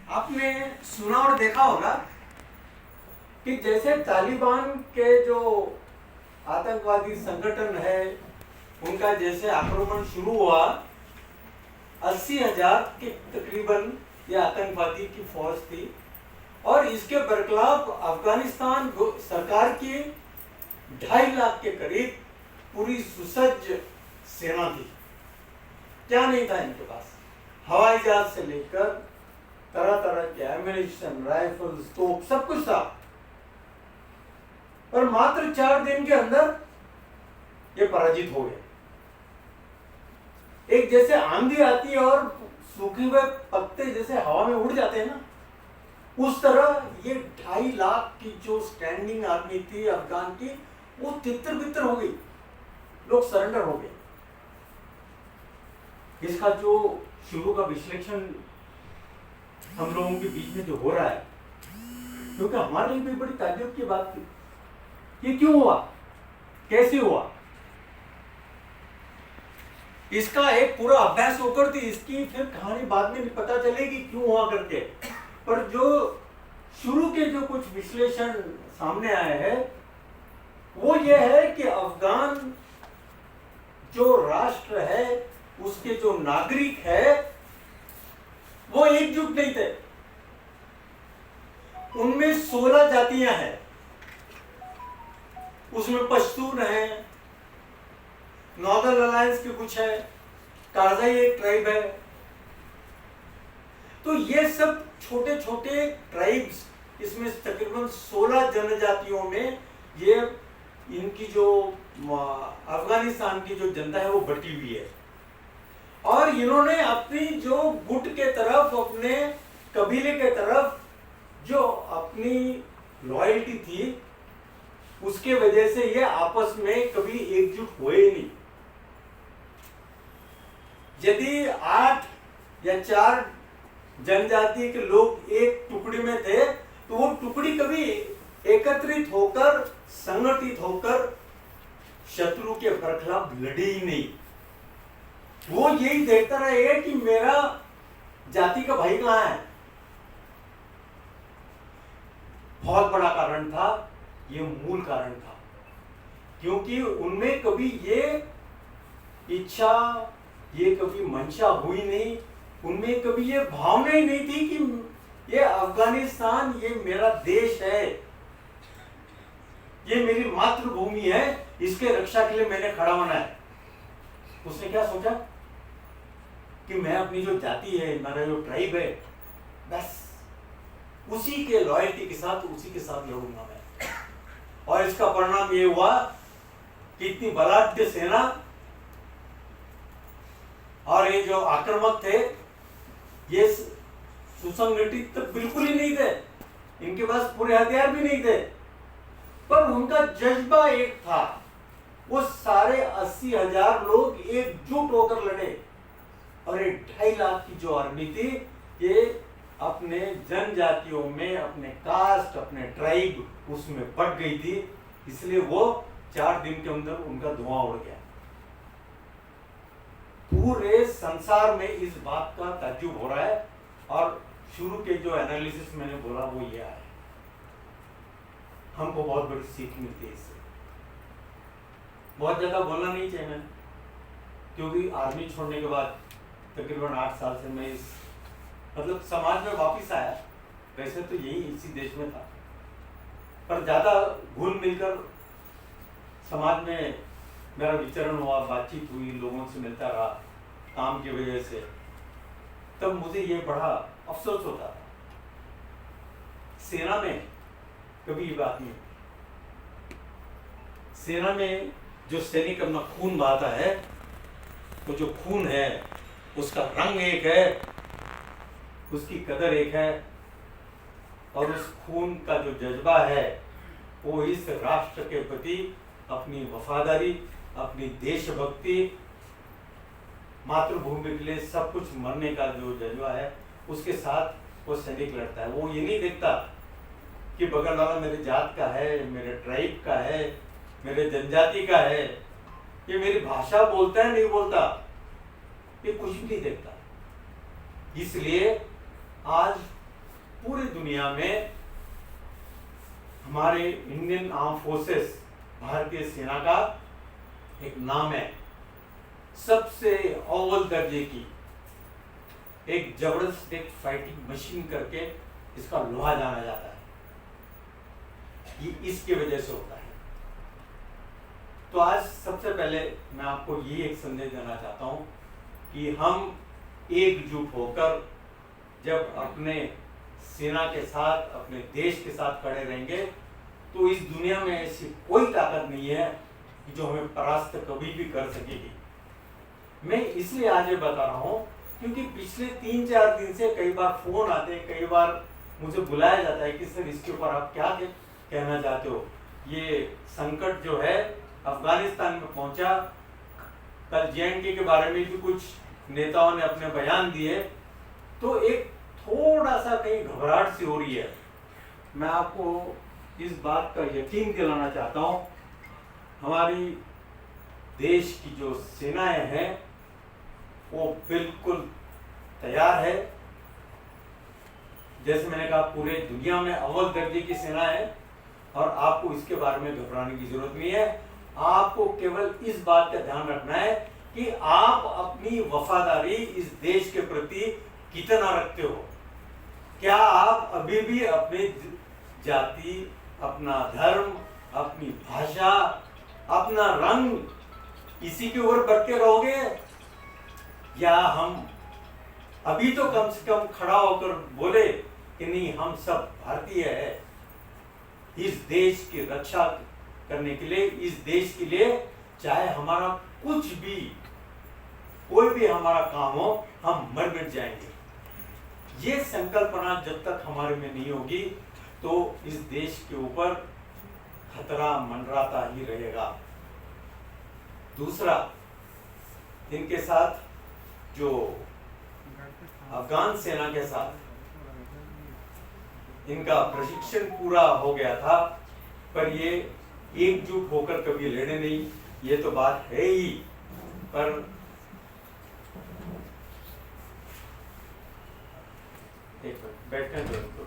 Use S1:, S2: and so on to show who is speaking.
S1: आपने सुना और देखा होगा कि जैसे तालिबान के जो आतंकवादी संगठन है उनका जैसे आक्रमण शुरू हुआ, 80,000 के तकरीबन ये आतंकवादी की फौज थी और इसके बरखिलाफ अफगानिस्तान सरकार की 2.5 लाख के करीब पूरी सुसज्ज सेना थी। क्या नहीं था इनके पास? हवाई जहाज से लेकर तरह तरह के एम्युनिशन, राइफल्स, तोप, सब कुछ था। और मात्र 4 दिन के अंदर ये पराजित हो गए। एक जैसे आंधी आती है और सूखे हुए पत्ते जैसे हवा में उड़ जाते हैं ना, उस तरह ये 2.5 लाख की जो स्टैंडिंग आर्मी थी अफगान की, वो तितर बितर हो गई। लोग सरेंडर हो गए। इसका जो शुरू का विश्लेषण हम लोगों के बीच में जो हो रहा है, क्योंकि हमारे लिए भी बड़ी ताज्जुब की बात थी, ये क्यों हुआ, कैसे हुआ, इसका एक पूरा अभ्यास होकर थी। इसकी फिर कहानी बाद में भी पता चलेगी क्यों हुआ करके। पर जो शुरू के जो कुछ विश्लेषण सामने आए हैं वो ये है कि अफगान जो राष्ट्र है, उसके जो नागरिक है, वो एकजुट नहीं थे। उनमें 16 जातियां हैं, उसमें पश्तून है, नॉर्दर्न अलायंस के कुछ है, कारजाई एक ट्राइब है। तो ये सब छोटे छोटे ट्राइब्स, इसमें तकरीबन 16 जनजातियों में ये इनकी जो अफगानिस्तान की जो जनता है वो बटी हुई है। और इन्होंने अपनी जो गुट के तरफ, अपने कबीले के तरफ जो अपनी लॉयल्टी थी, उसके वजह से ये आपस में कभी एकजुट हुए नहीं। यदि 8 या 4 जनजाति के लोग एक टुकड़ी में थे तो वो टुकड़ी कभी एकत्रित होकर, संगठित होकर शत्रु के खिलाफ लड़ी ही नहीं। वो यही देखता रहे कि मेरा जाति का भाई कहां है। बहुत बड़ा कारण था, ये मूल कारण था, क्योंकि उनमें कभी ये इच्छा, ये कभी मंशा हुई नहीं, उनमें कभी ये भावना ही नहीं थी कि ये अफगानिस्तान ये मेरा देश है, ये मेरी मातृभूमि है, इसके रक्षा के लिए मैंने खड़ा होना है। उसने क्या सोचा कि मैं अपनी जो जाति है, मेरा जो ट्राइब है, बस उसी के लॉयल्टी के साथ, उसी के साथ लड़ूंगा मैं। और इसका परिणाम ये हुआ कि इतनी बलाढ्य सेना और ये जो आक्रामक थे, ये सुसंगठित तो बिल्कुल ही नहीं थे, इनके पास पूरे हथियार भी नहीं थे, पर उनका जज्बा एक था। वो सारे 80,000 लोग एकजुट होकर लड़े और ये 2.5 लाख की जो आर्मी थी, ये अपने जनजातियों में, अपने कास्ट, अपने ट्राइब, उसमें बट गई थी। इसलिए वो 4 दिन के अंदर उनका धुआं उड़ गया। पूरे संसार में इस बात का ताज्जुब हो रहा है और शुरू के जो एनालिसिस मैंने बोला वो ये है। हमको बहुत बड़ी सीख मिलती है इससे। बहुत ज्यादा बोलना नहीं चाहिए मैंने, क्योंकि आर्मी छोड़ने के बाद तकरीबन 8 साल से मैं इस मतलब समाज में वापस आया। वैसे तो यही इसी देश में था, पर ज्यादा घुल मिलकर समाज में मेरा विचरण हुआ, बातचीत हुई, लोगों से मिलता रहा काम की वजह से, तब मुझे ये बड़ा अफसोस होता था। सेना में कभी ये बात नहीं होती। सेना में जो सैनिक अपना खून बहाता है, वो जो खून है उसका रंग एक है, उसकी कदर एक है, और उस खून का जो जज्बा है वो इस राष्ट्र के प्रति अपनी वफादारी, अपनी देशभक्ति, मातृभूमि के लिए सब कुछ मरने का जो जज्बा है, उसके साथ वो सैनिक लड़ता है। वो ये नहीं देखता कि बगल वाला मेरे जात का है, मेरे ट्राइब का है, मेरे जनजाति का है, ये मेरी भाषा बोलता है नहीं बोलता, ये कुछ भी नहीं देखता। इसलिए आज पूरी दुनिया में हमारे इंडियन आर्म फोर्सेस, भारतीय सेना का एक नाम है, सबसे अव्वल दर्जे की एक जबरदस्त एक फाइटिंग मशीन करके इसका लोहा जाना जाता है। ये इसके वजह से होता है। तो आज सबसे पहले मैं आपको ये एक संदेश देना चाहता हूं कि हम एकजुट होकर जब अपने सेना के साथ, अपने देश के साथ खड़े रहेंगे, तो इस दुनिया में ऐसी कोई ताकत नहीं है कि जो हमें परास्त कभी भी कर सकेगी। मैं इसलिए आज ये बता रहा हूं क्योंकि पिछले 3-4 दिन से कई बार फोन आते हैं, कई बार मुझे बुलाया जाता है कि सर इसके ऊपर आप क्या कहना चाहते हो। ये संकट जो है अफगानिस्तान में पहुंचा, कल JNK के बारे में भी कुछ नेताओं ने अपने बयान दिए, तो एक थोड़ा सा कहीं घबराहट सी हो रही है। मैं आपको इस बात का यकीन दिलाना चाहता हूं, हमारी देश की जो सेनाएं हैं वो बिल्कुल तैयार है। जैसे मैंने कहा, पूरे दुनिया में अव्वल दर्जे की सेना है और आपको इसके बारे में घबराने की जरूरत नहीं है। आपको केवल इस बात का ध्यान रखना है कि आप अपनी वफादारी इस देश के प्रति कितना रखते हो। क्या आप अभी भी अपने जाति, अपना धर्म, अपनी भाषा, अपना रंग इसी के ओर बढ़ते रहोगे, या हम अभी तो कम से कम खड़ा होकर बोले कि नहीं, हम सब भारतीय है, इस देश की रक्षा करने के लिए, इस देश के लिए चाहे हमारा कुछ भी, कोई भी हमारा काम हो, हम मर मिट जाएंगे। ये संकल्पना जब तक हमारे में नहीं होगी तो इस देश के ऊपर खतरा मंडराता ही रहेगा। दूसरा, इनके साथ जो अफगान सेना के साथ इनका प्रशिक्षण पूरा हो गया था, पर ये एकजुट होकर कभी लड़े नहीं, ये तो बात है ही। पर एक मिनट बैठने दो।